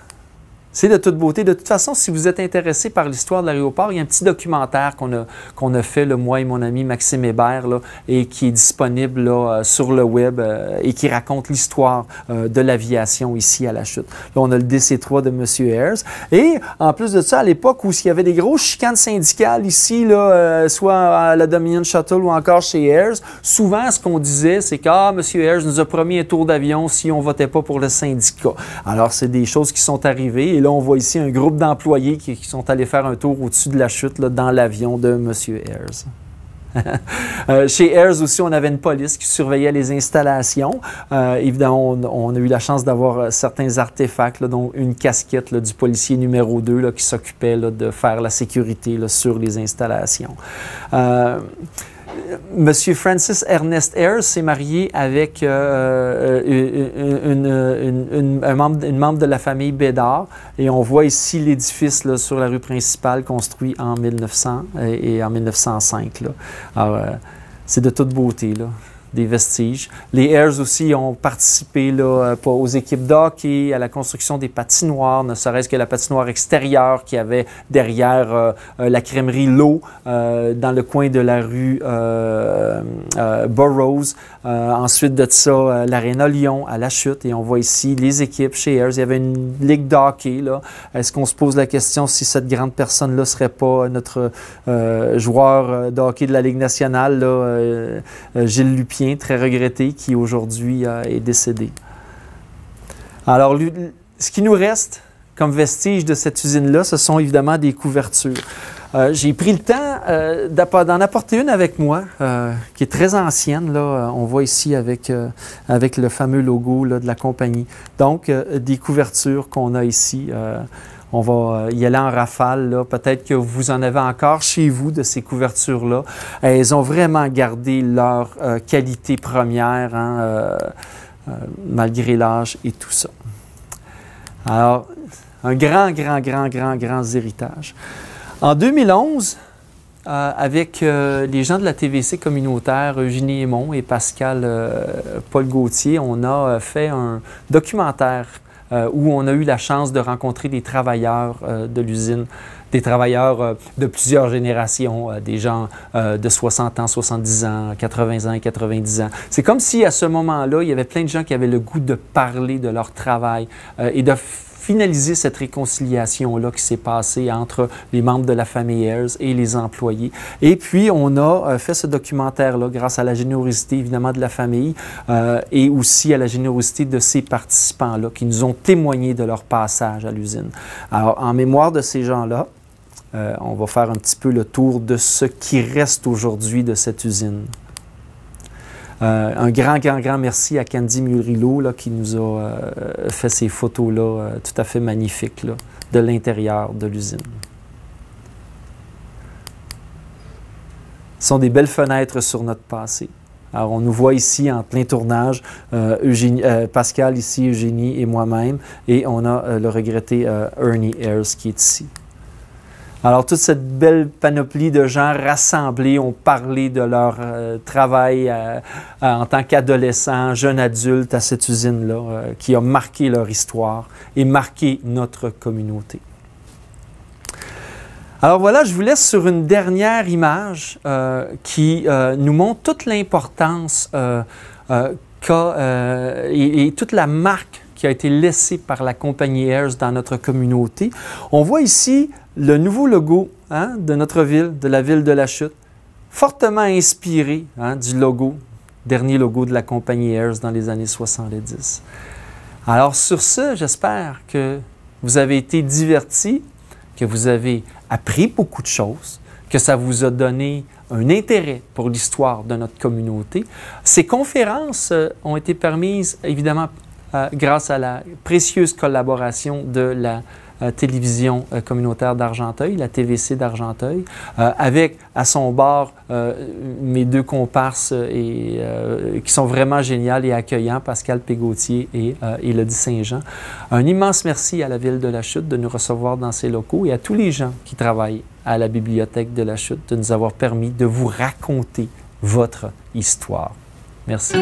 C'est de toute beauté. De toute façon, si vous êtes intéressé par l'histoire de l'aéroport, il y a un petit documentaire qu'on a fait, moi et mon ami Maxime Hébert, là, et qui est disponible là, sur le web et qui raconte l'histoire de l'aviation ici à la Chute. Là, on a le DC-3 de M. Ayers. Et en plus de ça, à l'époque où il y avait des grosses chicanes syndicales ici, là, soit à la Dominion Shuttle ou encore chez Ayers, souvent ce qu'on disait, c'est que M. Ayers nous a promis un tour d'avion si on ne votait pas pour le syndicat. Alors, c'est des choses qui sont arrivées. Et là, on voit ici un groupe d'employés qui sont allés faire un tour au-dessus de la chute là, dans l'avion de M. Ayers. Chez Ayers aussi, on avait une police qui surveillait les installations. Évidemment, on a eu la chance d'avoir certains artefacts, là, dont une casquette là, du policier numéro 2 là, qui s'occupait de faire la sécurité là, sur les installations. Monsieur Francis Ernest Ayers s'est marié avec une membre de la famille Bédard, et on voit ici l'édifice là, sur la rue principale construit en 1900 et en 1905. Là. Alors, c'est de toute beauté, là. Des vestiges. Les Ayers aussi ont participé là, aux équipes d'hockey, à la construction des patinoires, ne serait-ce que la patinoire extérieure qu'il y avait derrière la crèmerie L'Eau, dans le coin de la rue Burroughs. Ensuite de ça, l'Aréna Lyon à la Chute, et on voit ici les équipes chez Ayers. Il y avait une ligue d'hockey. Est-ce qu'on se pose la question si cette grande personne-là ne serait pas notre joueur de hockey de la Ligue nationale, là, Gilles Lupien, très regretté, qui aujourd'hui est décédé. Alors, ce qui nous reste comme vestige de cette usine-là, ce sont évidemment des couvertures. J'ai pris le temps d'en apporter une avec moi, qui est très ancienne. Là, on voit ici avec le fameux logo là, de la compagnie. Donc, des couvertures qu'on a ici. On va y aller en rafale. Peut-être que vous en avez encore chez vous de ces couvertures-là. Elles ont vraiment gardé leur qualité première, hein, malgré l'âge et tout ça. Alors, un grand héritage. En 2011, avec les gens de la TVC communautaire, Eugénie Aymon et Pascal Paul Gauthier, on a fait un documentaire où on a eu la chance de rencontrer des travailleurs de l'usine, des travailleurs de plusieurs générations, des gens de 60 ans, 70 ans, 80 ans et 90 ans. C'est comme si à ce moment-là, il y avait plein de gens qui avaient le goût de parler de leur travail et de finaliser cette réconciliation-là qui s'est passée entre les membres de la famille Ayers et les employés. Et puis, on a fait ce documentaire-là grâce à la générosité, évidemment, de la famille et aussi à la générosité de ces participants-là qui nous ont témoigné de leur passage à l'usine. Alors, en mémoire de ces gens-là, on va faire un petit peu le tour de ce qui reste aujourd'hui de cette usine. Un grand merci à Candy Murillo là, qui nous a fait ces photos-là tout à fait magnifiques là, de l'intérieur de l'usine. Ce sont des belles fenêtres sur notre passé. Alors, on nous voit ici en plein tournage, Pascal ici, Eugénie et moi-même, et on a le regretté Ernie Ayers qui est ici. Alors, toute cette belle panoplie de gens rassemblés ont parlé de leur travail en tant qu'adolescents, jeunes adultes à cette usine-là, qui a marqué leur histoire et marqué notre communauté. Alors voilà, je vous laisse sur une dernière image qui nous montre toute l'importance et toute la marque qui a été laissée par la compagnie Ayers dans notre communauté. On voit ici le nouveau logo de notre ville, de la ville de la Chute, fortement inspiré du logo dernier logo de la compagnie Ayers dans les années 70. Alors sur ce, j'espère que vous avez été divertis, que vous avez appris beaucoup de choses, que ça vous a donné un intérêt pour l'histoire de notre communauté. Ces conférences ont été permises, évidemment, grâce à la précieuse collaboration de la télévision communautaire d'Argenteuil, la TVC d'Argenteuil, avec à son bord mes deux comparses qui sont vraiment géniales et accueillants, Pascal Pégautier et Élodie Saint-Jean. Un immense merci à la Ville de la Chute de nous recevoir dans ses locaux et à tous les gens qui travaillent à la Bibliothèque de la Chute de nous avoir permis de vous raconter votre histoire. Merci.